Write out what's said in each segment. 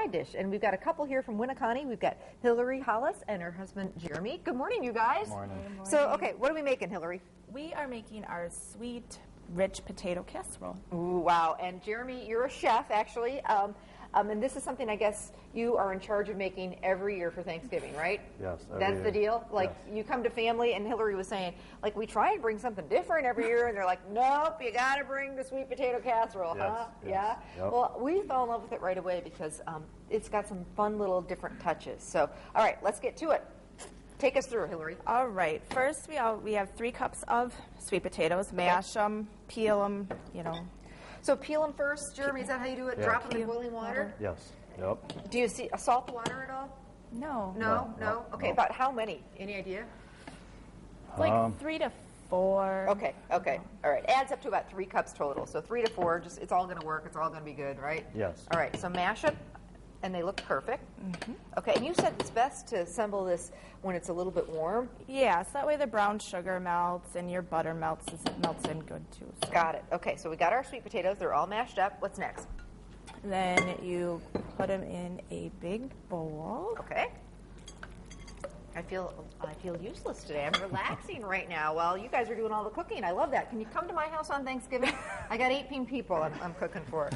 side dish. And we've got a couple here from Winneconne. We've got Hillary Hollis and her husband, Jeremy. Good morning, you guys. Morning. Good morning. So, okay, what are we making, Hillary? We are making our sweet, rich potato casserole. Ooh, wow. And Jeremy, you're a chef, actually. And this is something I guess you are in charge of making every year for Thanksgiving, right? Yes. That's the deal? Like, yes. You come to family, and Hillary was saying, like, we try and bring something different every year, and they're like, nope, you got to bring the sweet potato casserole, Yes, huh? yes, Yeah? yep. Well, we fell in love with it right away because it's got some fun little different touches. So, all right, let's get to it. Take us through, Hillary. All right. First, we have 3 cups of sweet potatoes. Mash them, peel them, So peel them first, Jeremy. Is that how you do it? Yeah. Drop them in boiling water? Yes. Yep. Do you see salt the water at all? No. No. Okay, no. about how many? Any idea? It's like 3 to 4. Okay. All right. Adds up to about 3 cups total. So 3 to 4, just it's all going to work. It's all going to be good, right? Yes. All right. So mash it, and they look perfect. Mm-hmm. Okay. And you said it's best to assemble this when it's a little bit warm. Yeah, so that way the brown sugar melts and your butter melts in good too. So. Got it. Okay. So we got our sweet potatoes. They're all mashed up. What's next? Then you put them in a big bowl. Okay. I feel useless today. I'm relaxing right now while you guys are doing all the cooking. I love that. Can you come to my house on Thanksgiving? I got 18 people I'm cooking for.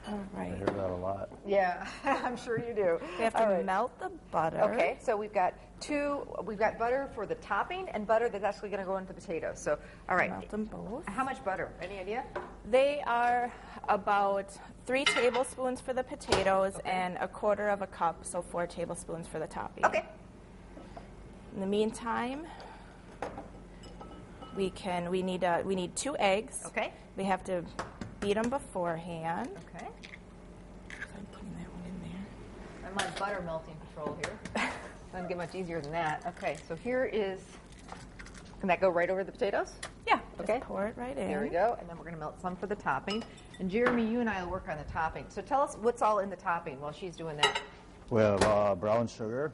All I right. hear that a lot. Yeah, I'm sure you do. We have All to right. melt the butter. Okay, so we've got butter for the topping and butter that's actually going to go into the potatoes. So, all right. Melt them both. How much butter? Any idea? They are about 3 tablespoons for the potatoes and 1/4 of a cup, so 4 tablespoons for the topping. Okay. In the meantime, we need 2 eggs. Okay. We have to beat them beforehand. Okay. So I'm putting that one in there. I'm on butter melting control here. Doesn't get much easier than that. Okay, so here is. Can that go right over the potatoes? Yeah. Okay. Just pour it right in. There we go. And then we're going to melt some for the topping. And Jeremy, you and I will work on the topping. So tell us what's all in the topping while she's doing that. We have brown sugar,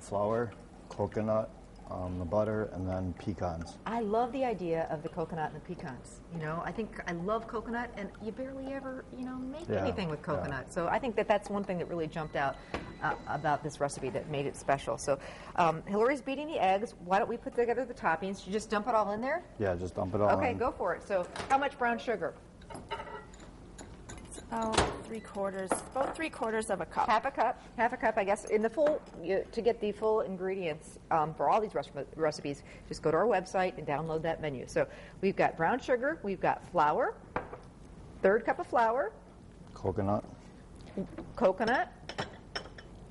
flour, coconut, the butter, and then pecans. I love the idea of the coconut and the pecans. I love coconut, and you barely ever, make Yeah, anything with coconut. So I think that's one thing that really jumped out about this recipe that made it special. So Hillary's beating the eggs. Why don't we put together the toppings? You just dump it all in there? Yeah, just dump it all Okay, in. go for it. So how much brown sugar? About 3/4 of a cup. Half a cup, I guess. In the full, to get the full ingredients for all these recipes, just go to our website and download that menu. So we've got brown sugar, we've got flour, 1/3 cup of flour, Coconut. coconut,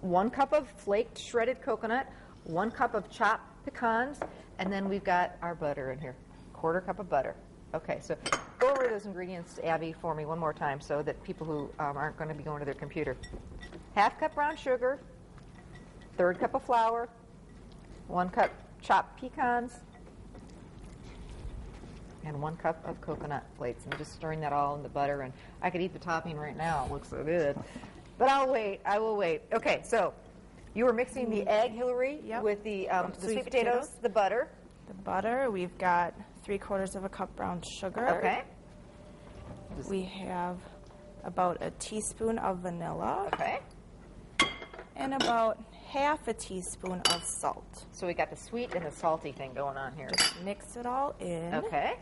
1 cup of flaked shredded coconut, 1 cup of chopped pecans, and then we've got our butter in here, 1/4 cup of butter. Okay, so go over those ingredients, Abby, for me one more time so that people who aren't going to be going to their computer. 1/2 cup brown sugar, 1/3 cup of flour, 1 cup chopped pecans, and 1 cup of coconut flakes. I'm just stirring that all in the butter, and I could eat the topping right now. It looks so good. But I will wait. Okay, so you were mixing the egg, Hillary, Yep. with the sweet potatoes, potatoes. the butter. The butter, we've got 3/4 of a cup brown sugar. Okay. We have about a teaspoon of vanilla. Okay. And about 1/2 teaspoon of salt. So we got the sweet and the salty thing going on here. Just mix it all in. Okay.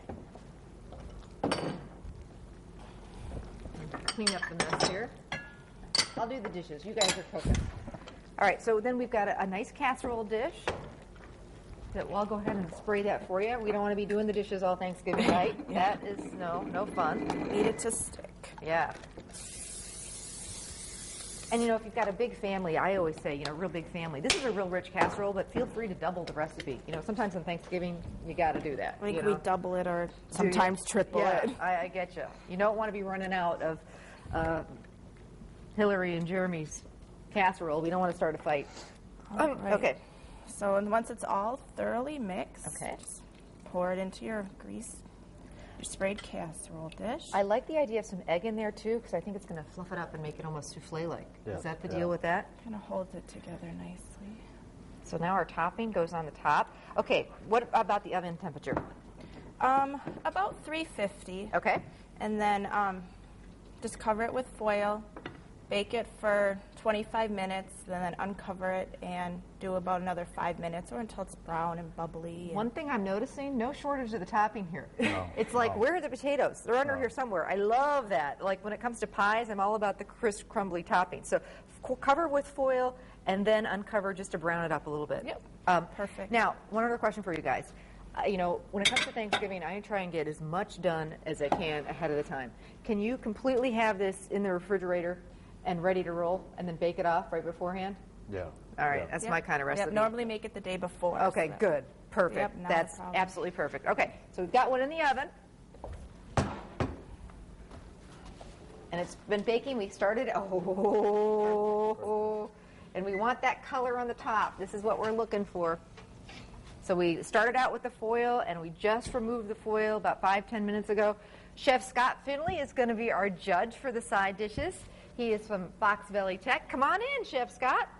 Clean up the mess here. I'll do the dishes. You guys are cooking. All right, so then we've got a nice casserole dish. I'll go ahead and spray that for you. We don't want to be doing the dishes all Thanksgiving, right? Yeah. That is no fun. Need it to stick. Yeah. And if you've got a big family, I always say, real big family. This is a real rich casserole, but feel free to double the recipe. Sometimes on Thanksgiving, you got to do that. I think we double it or sometimes triple yeah, it. I get you. You don't want to be running out of Hillary and Jeremy's casserole. We don't want to start a fight. All right. Okay. So once it's all thoroughly mixed, Okay. just pour it into your sprayed casserole dish. I like the idea of some egg in there too, because I think it's going to fluff it up and make it almost souffle-like. Yeah, Is that the yeah. deal with that? Kind of holds it together nicely. So now our topping goes on the top. Okay, what about the oven temperature? About 350. Okay. And then Just cover it with foil, bake it for 25 minutes, then uncover it and do about another 5 minutes or until it's brown and bubbly. And One thing I'm noticing, no shortage of the topping here. No. It's like, where are the potatoes? They're under here somewhere. I love that. Like when it comes to pies, I'm all about the crisp, crumbly topping. So cover with foil and then uncover just to brown it up a little bit. Yep. Perfect. Now, one other question for you guys. When it comes to Thanksgiving, I try and get as much done as I can ahead of the time. Can you completely have this in the refrigerator and ready to roll and then bake it off right beforehand? Yeah. All right, Yeah. that's my kind of recipe. Yep. Normally make it the day before. Okay, so that- good. Perfect. Yep, not a That's problem. absolutely perfect. Okay, so we've got one in the oven. And it's been baking. We started, and we want that color on the top. This is what we're looking for. So we started out with the foil, and we just removed the foil about 5-10 minutes ago. Chef Scott Finley is going to be our judge for the side dishes. He is from Fox Valley Tech. Come on in, Chef Scott.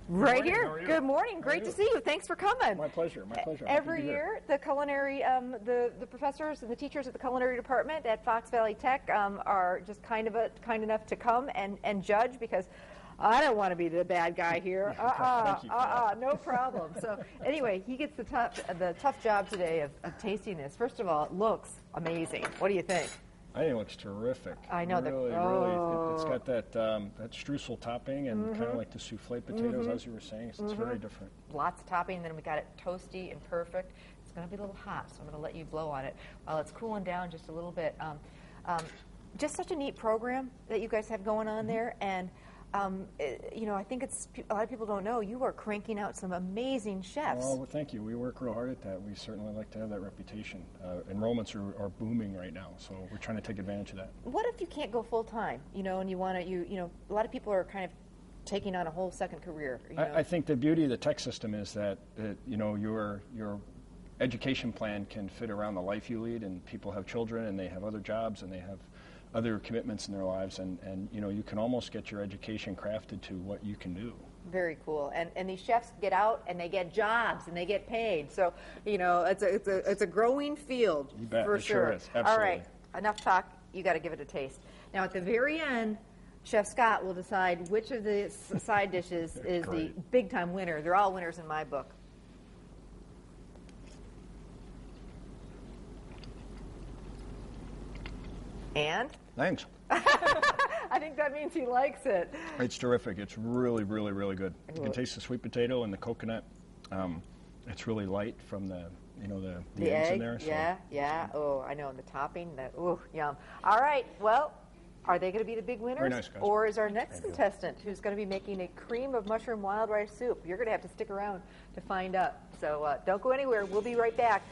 Right morning. here. How are you? Good morning. How Great are to you? see you. Thanks for coming. My pleasure. My pleasure. Happy to Every be here. year, the culinary, the professors and the teachers at the culinary department at Fox Valley Tech are just kind enough to come and judge, because I don't want to be the bad guy here. Thank you for that. No problem. So anyway, he gets the tough job today of tasting this. First of all, it looks amazing. What do you think? I think it looks terrific. I know really. It's got that streusel topping and kind of like the souffle potatoes, as you were saying. It's very different. Lots of topping, then we got it toasty and perfect. It's going to be a little hot, so I'm going to let you blow on it while it's cooling down just a little bit. Just such a neat program that you guys have going on there, and I think a lot of people don't know you are cranking out some amazing chefs. Well, thank you. We work real hard at that. We certainly like to have that reputation. Enrollments are booming right now, so we're trying to take advantage of that. What if you can't go full time? And you want to, a lot of people are kind of taking on a whole second career. I think the beauty of the tech system is that your education plan can fit around the life you lead, and people have children and they have other jobs and they have other commitments in their lives, and you can almost get your education crafted to what you can do. Very cool. And these chefs get out and they get jobs and they get paid. So, it's a growing field. You bet. For It sure. sure is. Absolutely. All right. Enough talk. You got to give it a taste. Now, at the very end, Chef Scott will decide which of the side dishes is the big time winner. They're all winners in my book. And Thanks. I think that means he likes it. It's terrific. It's really, really, really good. You can taste the sweet potato and the coconut. It's really light from the eggs egg, in there. So. Yeah. Oh, I know. And the topping, yum. All right. Well, are they going to be the big winners? Very nice, guys. Or is our next contestant who's going to be making a cream of mushroom wild rice soup? You're going to have to stick around to find out. So don't go anywhere. We'll be right back.